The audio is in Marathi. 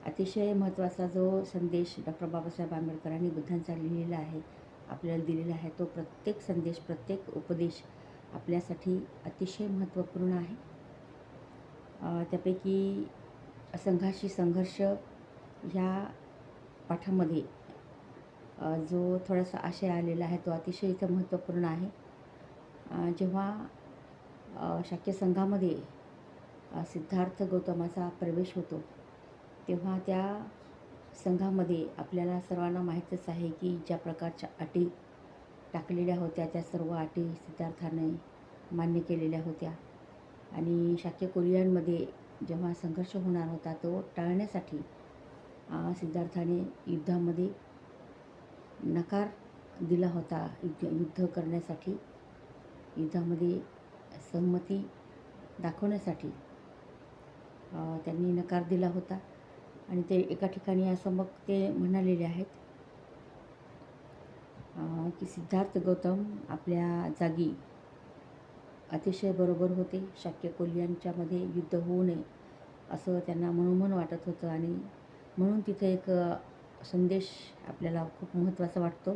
अतिशय महत्त्वाचा जो संदेश डॉक्टर बाबासाहेब आंबेडकरांनी बुद्धांचा लिहिलेला आहे, आपल्याला दिलेला आहे, तो प्रत्येक संदेश, प्रत्येक उपदेश आपल्यासाठी अतिशय महत्त्वपूर्ण आहे. त्यापैकी संघाशी संघर्ष ह्या पाठामध्ये जो थोडासा आशय आलेला आहे तो अतिशय इथं महत्त्वपूर्ण आहे. जेव्हा शाक्य संघामध्ये सिद्धार्थ गौतमाचा प्रवेश होतो, तेव्हा त्या संघामध्ये आपल्याला सर्वांना माहीतच आहे की ज्या प्रकारच्या अटी टाकलेल्या होत्या त्या सर्व अटी सिद्धार्थाने मान्य केलेल्या होत्या. आणि शाक्य कुलीयांमध्ये जेव्हा संघर्ष होणार होता तो टाळण्यासाठी सिद्धार्थाने युद्धामध्ये नकार दिला होता. युद्ध करण्यासाठी, युद्धामध्ये सहमती दाखवण्यासाठी त्यांनी नकार दिला होता. आणि ते एका ठिकाणी असं मग ते म्हणालेले आहेत की सिद्धार्थ गौतम आपल्या जागी अतिशय बरोबर होते. शाक्य कुलीयांच्यामध्ये युद्ध होऊ नये असं त्यांना मनोमन वाटत होतं. आणि म्हणून तिथे एक संदेश आपल्याला खूप महत्त्वाचा वाटतो.